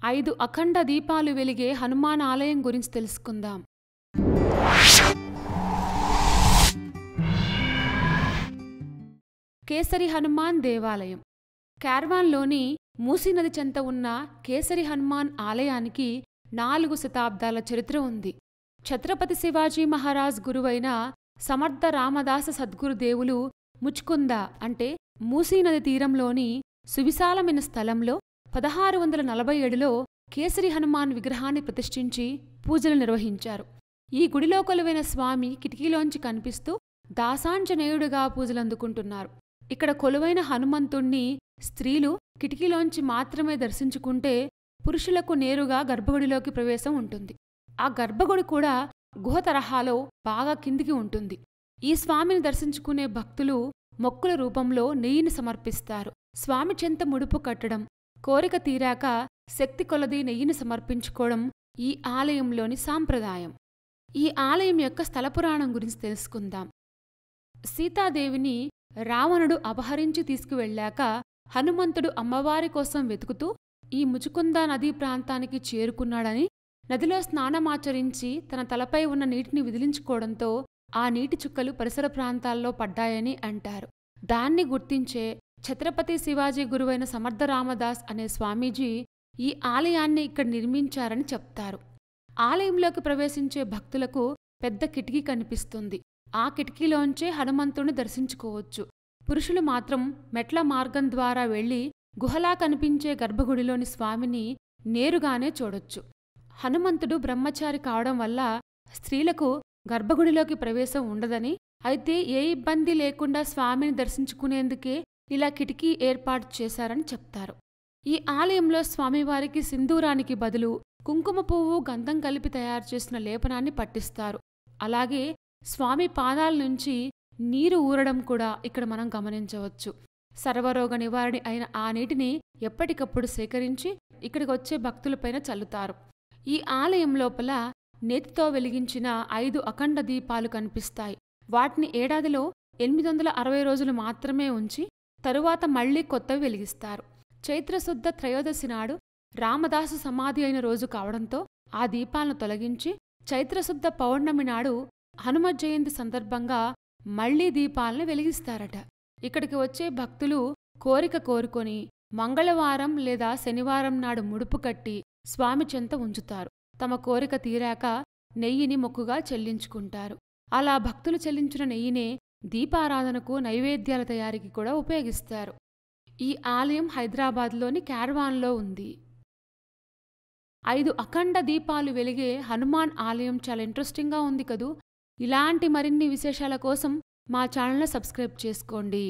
5 అఖండ దీపాలు వెలిగే హనుమాన్ ఆలయం గురించి తెలుసుకుందాం. కేసరి హనుమాన్ దేవాలయం. క్యార్వాన్లోని మూసీ నది చెంత ఉన్న కేసరి హనుమాన్ ఆలయానికి 4 శతాబ్దాల చరిత్ర ఉంది. ఛత్రపతి శివాజీ మహారాజ్ గురువైన సమర్థ రామదాస సద్గురుదేవులు ముచ్కుంద అంటే మూసీ నది తీరంలోని సువిశాలమైన స్థలంలో 1647లో కేసరి హనుమాన్ విగ్రహాన్ని ప్రతిష్ఠించి పూజలు నిర్వహించారు. ఈ గుడిలో కొలువైన స్వామి కిటికీలోంచి కనిపిస్తూ దాసాంజనేయుడుగా పూజలందుకుంటున్నారు. ఇక్కడ కొలువైన హనుమంతుణ్ణి స్త్రీలు కిటికీలోంచి మాత్రమే దర్శించుకుంటే పురుషులకు నేరుగా గర్భగుడిలోకి ప్రవేశం ఉంటుంది. ఆ గర్భగుడి కూడా గుహ తరహాలో బాగా కిందికి ఉంటుంది. ఈ స్వామిని దర్శించుకునే భక్తులు మొక్కుల రూపంలో నెయ్యిని సమర్పిస్తారు. స్వామి చెంత ముడుపు కట్టడం, కోరిక తీరాక శక్తి కొలది నెయ్యిని సమర్పించుకోవడం ఈ ఆలయంలోని సాంప్రదాయం. ఈ ఆలయం యొక్క స్థలపురాణం గురించి తెలుసుకుందాం. సీతాదేవిని రావణుడు అపహరించి తీసుకువెళ్లాక హనుమంతుడు అమ్మవారి కోసం వెతుకుతూ ఈ ముచుకుంద నదీ ప్రాంతానికి చేరుకున్నాడని, నదిలో స్నానమాచరించి తన తలపై ఉన్న నీటిని విదిలించుకోవడంతో ఆ నీటి చుక్కలు పరిసర ప్రాంతాల్లో పడ్డాయని అంటారు. దాన్ని గుర్తించే ఛత్రపతి శివాజీ గురువైన సమర్థ రామదాస్ అనే స్వామీజీ ఈ ఆలయాన్ని ఇక్కడ నిర్మించారని చెప్తారు. ఆలయంలోకి ప్రవేశించే భక్తులకు పెద్ద కిటికీ కనిపిస్తుంది. ఆ కిటికీలోంచే హనుమంతుణ్ణి దర్శించుకోవచ్చు. పురుషులు మాత్రం మెట్ల మార్గం ద్వారా వెళ్లి గుహలా కనిపించే గర్భగుడిలోని స్వామిని నేరుగానే చూడొచ్చు. హనుమంతుడు బ్రహ్మచారి కావడం వల్ల స్త్రీలకు గర్భగుడిలోకి ప్రవేశం ఉండదని, అయితే ఏ ఇబ్బంది లేకుండా స్వామిని దర్శించుకునేందుకే ఇలా కిటికీ ఏర్పాటు చేశారని చెప్తారు. ఈ ఆలయంలో స్వామివారికి సింధూరానికి బదులు కుంకుమ పువ్వు, గంధం కలిపి తయారు చేసిన లేపనాన్ని పట్టిస్తారు. అలాగే స్వామి పాదాల నుంచి నీరు ఊరడం కూడా ఇక్కడ మనం గమనించవచ్చు. సర్వరోగ నివారణి అయిన ఆ నీటిని ఎప్పటికప్పుడు సేకరించి ఇక్కడికి వచ్చే భక్తులపైన చల్లుతారు. ఈ ఆలయం లోపల నేతితో వెలిగించిన 5 అఖండ దీపాలు కనిపిస్తాయి. వాటిని ఏడాదిలో 860 రోజులు మాత్రమే ఉంచి తరువాత మళ్లీ కొత్తవి వెలిగిస్తారు. చైత్రశుద్ధ త్రయోదశి నాడు రామదాసు సమాధి అయిన రోజు కావడంతో ఆ దీపాలను తొలగించి చైత్రశుద్ధ పౌర్ణమి నాడు హనుమ జయంతి సందర్భంగా మళ్లీ దీపాలను వెలిగిస్తారట. ఇక్కడికి వచ్చే భక్తులు కోరిక కోరుకొని మంగళవారం లేదా శనివారం నాడు ముడుపు కట్టి స్వామి చెంత ఉంచుతారు. తమ కోరిక తీరాక నెయ్యిని మొక్కుగా చెల్లించుకుంటారు. అలా భక్తులు చెల్లించిన నెయ్యినే దీపారాధనకు, నైవేద్యాల తయారీకి కూడా ఉపయోగిస్తారు. ఈ ఆలయం హైదరాబాద్లోని క్యార్వాన్లో ఉంది. 5 అఖండ దీపాలు వెలిగే హనుమాన్ ఆలయం చాలా ఇంట్రెస్టింగ్గా ఉంది కదూ. ఇలాంటి మరిన్ని విశేషాల కోసం మా ఛానల్ని సబ్స్క్రైబ్ చేసుకోండి.